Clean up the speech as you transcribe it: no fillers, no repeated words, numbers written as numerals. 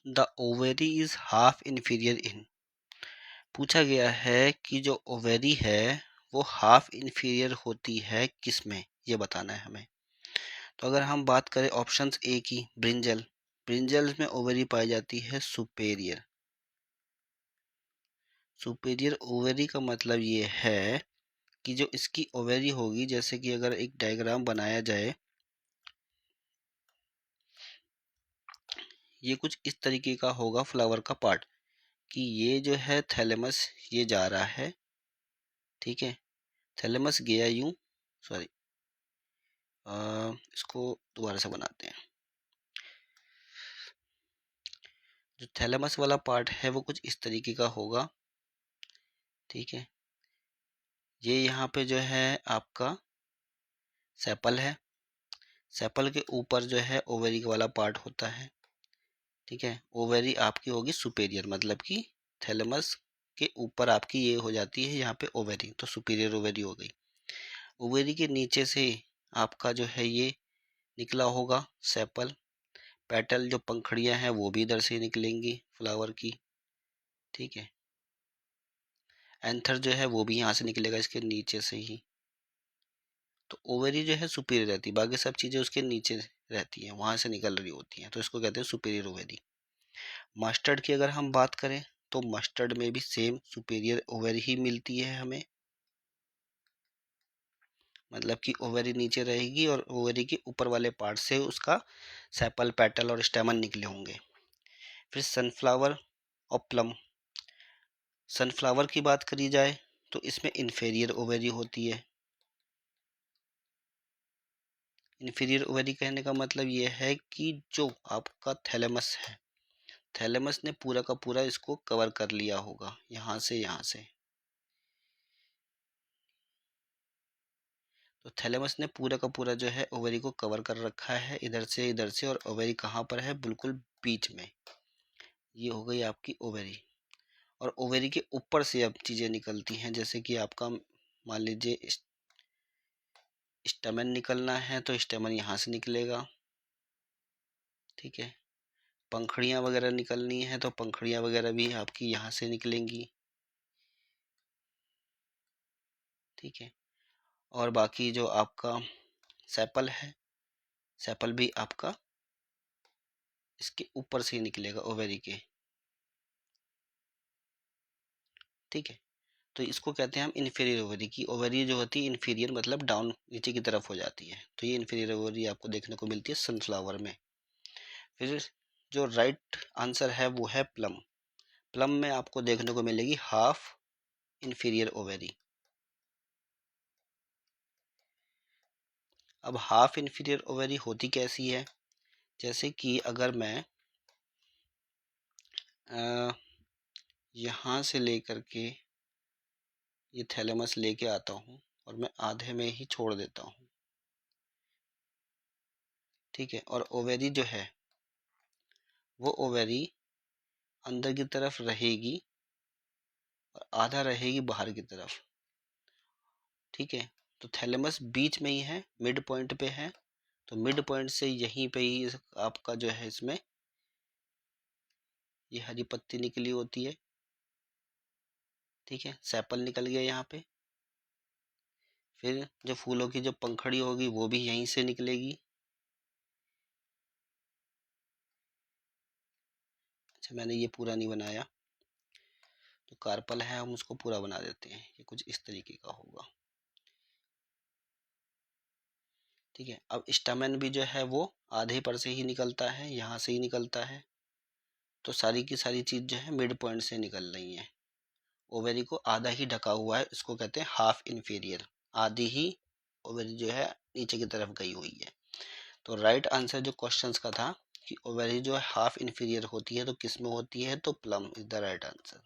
The ovary is half inferior इन। पूछा गया है कि जो ओवेरी है वो हाफ इन्फीरियर होती है किस में, ये बताना है हमें। तो अगर हम बात करें ऑप्शंस ए की, ब्रिंजल, ब्रिंजल में ओवेरी पाई जाती है सुपेरियर। सुपेरियर ओवेरी का मतलब ये है कि जो इसकी ओवेरी होगी, जैसे कि अगर एक डायग्राम बनाया जाए, ये कुछ इस तरीके का होगा फ्लावर का पार्ट, कि ये जो है थैलेमस, ये जा रहा है, ठीक है, थैलेमस गया यूं, सॉरी इसको दोबारा से बनाते हैं। जो थैलेमस वाला पार्ट है वो कुछ इस तरीके का होगा, ठीक है। ये यहाँ पे जो है आपका सेपल है, सेपल के ऊपर जो है ओवेरी वाला पार्ट होता है, ठीक है। ओवेरी आपकी होगी सुपेरियर, मतलब कि थैलेमस के ऊपर आपकी ये हो जाती है यहाँ पे ओवेरी, तो सुपीरियर ओवेरी हो गई। ओवेरी के नीचे से आपका जो है ये निकला होगा सेपल, पेटल जो पंखड़ियां हैं वो भी इधर से निकलेंगी फ्लावर की, ठीक है। एंथर जो है वो भी यहाँ से निकलेगा इसके नीचे से ही। तो ओवेरी जो है सुपीरियर रहती है, बाकी सब चीज़ें उसके नीचे रहती हैं, वहाँ से निकल रही होती हैं, तो इसको कहते हैं सुपीरियर ओवेरी। मस्टर्ड की अगर हम बात करें तो मस्टर्ड में भी सेम सुपीरियर ओवेरी ही मिलती है हमें, मतलब कि ओवेरी नीचे रहेगी और ओवेरी के ऊपर वाले पार्ट से उसका सेपल, पेटल और स्टेमन निकले होंगे। फिर सनफ्लावर और प्लम, सनफ्लावर की बात करी जाए तो इसमें इन्फीरियर ओवेरी होती है। इन्फीरियर ओवेरी कहने का मतलब ये है कि जो आपका थैलेमस है, थैलेमस ने पूरा का पूरा इसको कवर कर लिया होगा यहाँ से यहाँ से, तो थैलेमस ने पूरा का पूरा जो है ओवेरी को कवर कर रखा है इधर से, और ओवेरी कहाँ पर है, बिल्कुल बीच में। ये हो गई आपकी ओवेरी, और ओवेरी के ऊपर से अब चीज़ें निकलती हैं, जैसे कि आपका मान लीजिए स्टेमन निकलना है तो स्टेमन यहाँ से निकलेगा, ठीक है। पंखड़ियाँ वगैरह निकलनी है तो पंखड़ियाँ वगैरह भी आपकी यहाँ से निकलेंगी, ठीक है। और बाकी जो आपका सेपल है, सेपल भी आपका इसके ऊपर से ही निकलेगा ओवेरी के, ठीक है। तो इसको कहते हैं हम इन्फीरियर ओवरी, की ओवरी जो होती है इन्फीरियर मतलब डाउन, नीचे की तरफ हो जाती है, तो ये इन्फीरियर ओवरी आपको देखने को मिलती है सनफ्लावर में। फिर जो राइट आंसर है वो है प्लम, प्लम में आपको देखने को मिलेगी हाफ इन्फीरियर ओवरी। अब हाफ इन्फीरियर ओवरी होती कैसी है, जैसे कि अगर मैं यहाँ से लेकर के ये थैलेमस लेके आता हूँ और मैं आधे में ही छोड़ देता हूँ, ठीक है। और ओवेरी जो है वो ओवेरी अंदर की तरफ रहेगी और आधा रहेगी बाहर की तरफ, ठीक है। तो थैलेमस बीच में ही है, मिड पॉइंट पे है, तो मिड पॉइंट से यहीं पे ही आपका जो है इसमें ये हरी पत्ती निकली होती है, ठीक है। सेपल निकल गया यहाँ पे, फिर जो फूलों की जो पंखड़ी होगी वो भी यहीं से निकलेगी। अच्छा, मैंने ये पूरा नहीं बनाया, तो कार्पल है हम उसको पूरा बना देते हैं, ये कुछ इस तरीके का होगा, ठीक है। अब स्टैमेन भी जो है वो आधे पर से ही निकलता है, यहाँ से ही निकलता है, तो सारी की सारी चीज़ जो है मिड पॉइंट से निकल रही है। ओवेरी को आधा ही ढका हुआ है, इसको कहते हैं हाफ इन्फीरियर, आधी ही ओवेरी जो है नीचे की तरफ गई हुई है। तो राइट आंसर जो क्वेश्चंस का था कि ओवेरी जो है हाफ इन्फीरियर होती है तो किस में होती है, तो plum is the right answer.